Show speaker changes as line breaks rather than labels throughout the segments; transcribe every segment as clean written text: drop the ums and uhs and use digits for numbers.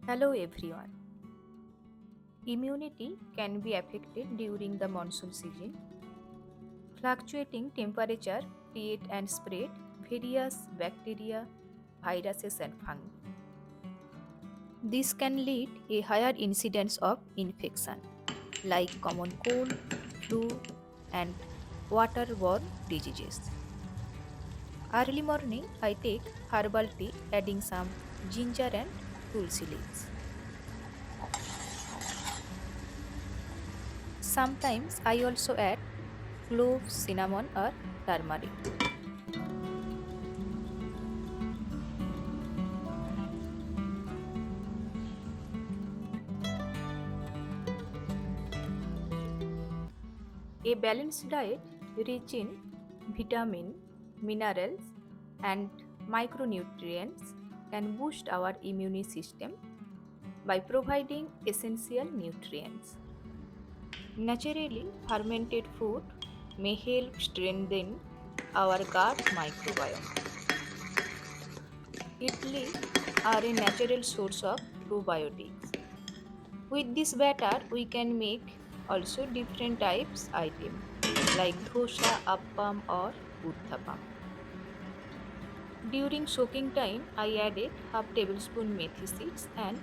Hello everyone. Immunity can be affected during the monsoon season. Fluctuating temperature create and spread various bacteria, viruses and fungi. This can lead a higher incidence of infection like common cold, flu and waterborne diseases. Early morning I take herbal tea adding some ginger and tulsi leaves. Sometimes I also add cloves, cinnamon, or turmeric. A balanced diet rich in vitamin, minerals, and micronutrients can boost our immune system by providing essential nutrients. Naturally fermented food may help strengthen our gut microbiome. Idli are a natural source of probiotics. With this batter, we can make also different types item like dosa, appam or uttapam. During soaking time, I added half tablespoon methi seeds and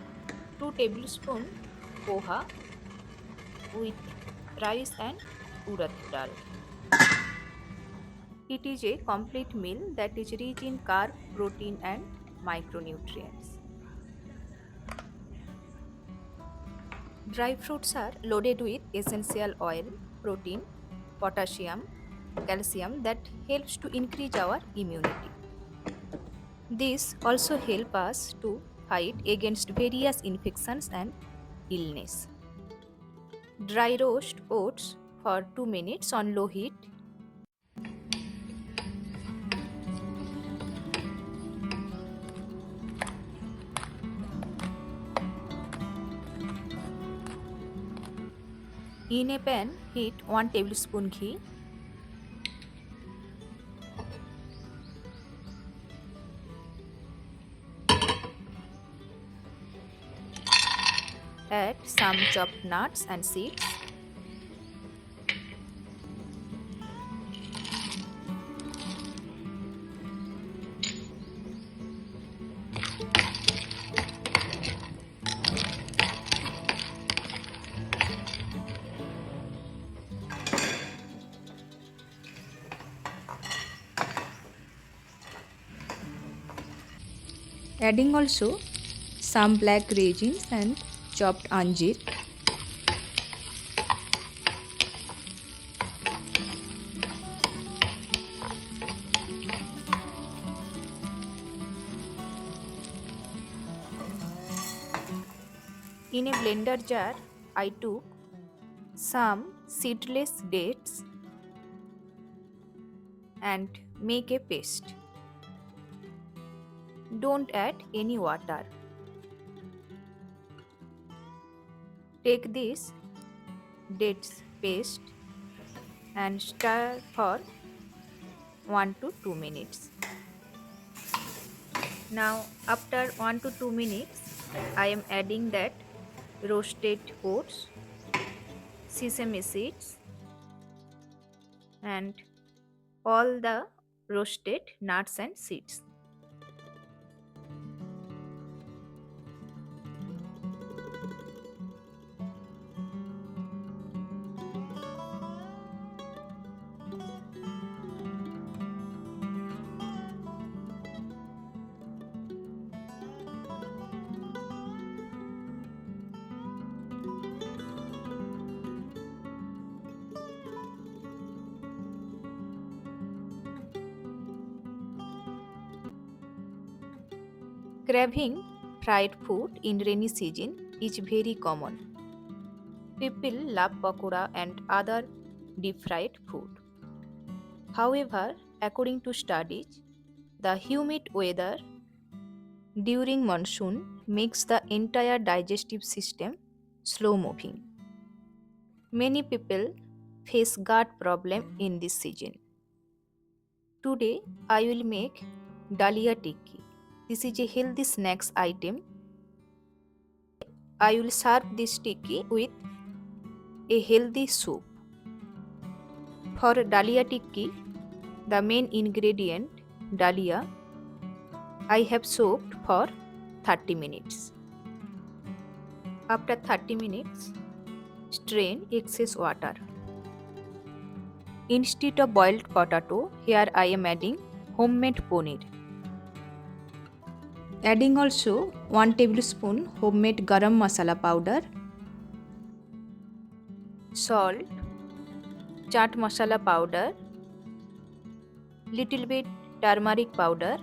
2 tablespoon poha with rice and urad dal. It is a complete meal that is rich in carb, protein and micronutrients. Dry fruits are loaded with essential oil, protein, potassium, calcium that helps to increase our immunity. This also help us to fight against various infections and illness. Dry roast oats for 2 minutes on low heat. In a pan, heat 1 tablespoon ghee. Add some chopped nuts and seeds. Adding also some black raisins and chopped anjeer. In a blender jar, I took some seedless dates and make a paste. Don't add any water. Take this dates paste and stir for 1 to 2 minutes. Now after 1 to 2 minutes I am adding that roasted oats, sesame seeds and all the roasted nuts and seeds. Craving fried food in rainy season is very common. People love pakora and other deep fried food. However, according to studies, the humid weather during monsoon makes the entire digestive system slow moving. Many people face gut problem in this season. Today I will make dalia tikki. This is a healthy snacks item I will serve this tikki with a healthy soup. For dalia tikki, the main ingredient, dalia, I have soaked for 30 minutes. After 30 minutes, strain excess water. Instead of boiled potato, here I am adding homemade paneer. Adding also 1 tablespoon homemade garam masala powder, salt, chaat masala powder, little bit turmeric powder,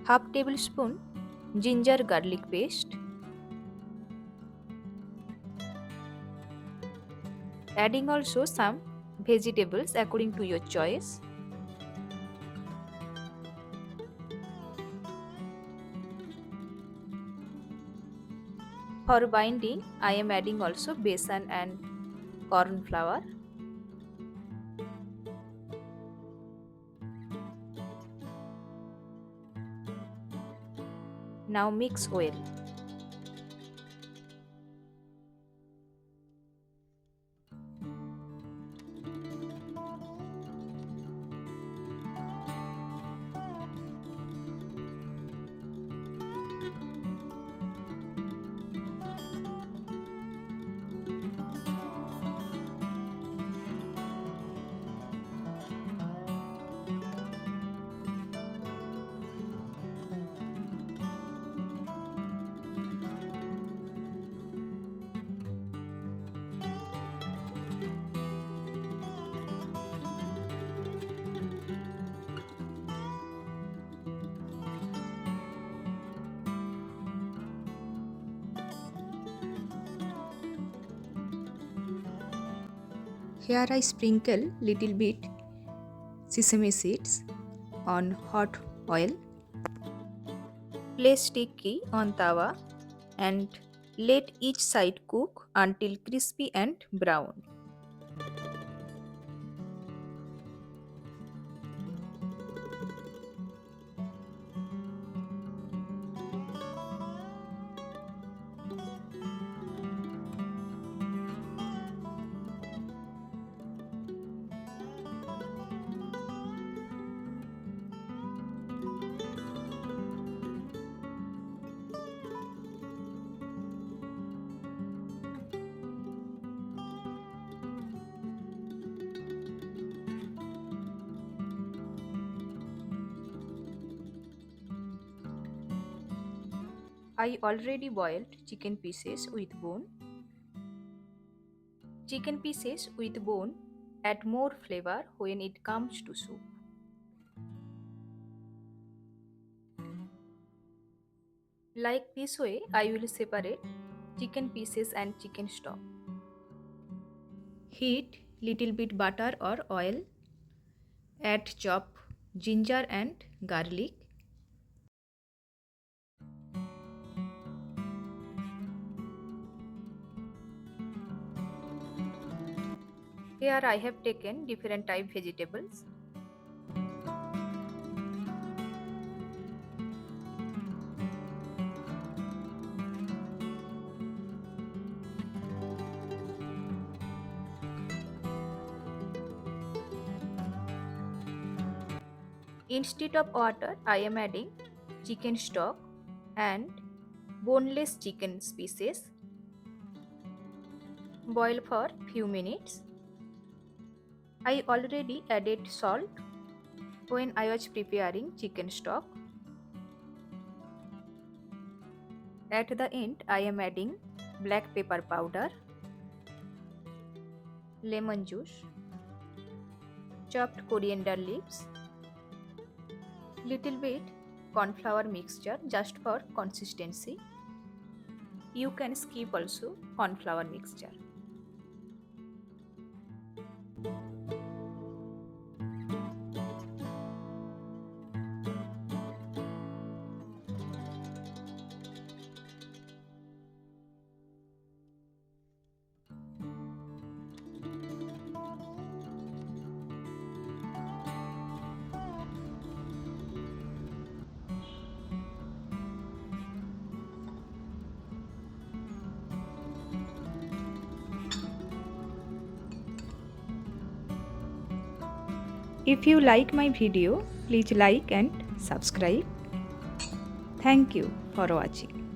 half tablespoon ginger garlic paste, adding also some vegetables according to your choice. For binding, I am adding also besan and corn flour. Now mix well. Here I sprinkle little bit sesame seeds on hot oil. Place tikki on tawa and let each side cook until crispy and brown. I already boiled chicken pieces with bone. Chicken pieces with bone add more flavor when it comes to soup. Like this way, I will separate chicken pieces and chicken stock. Heat little bit butter or oil. Add chop ginger and garlic. Here I have taken different type vegetables. Instead of water, I am adding chicken stock and boneless chicken pieces. Boil for few minutes. I already added salt when I was preparing chicken stock. At the end, I am adding black pepper powder, lemon juice, chopped coriander leaves, little bit corn flour mixture just for consistency. You can skip also corn flour mixture. If you like my video, please like and subscribe. Thank you for watching.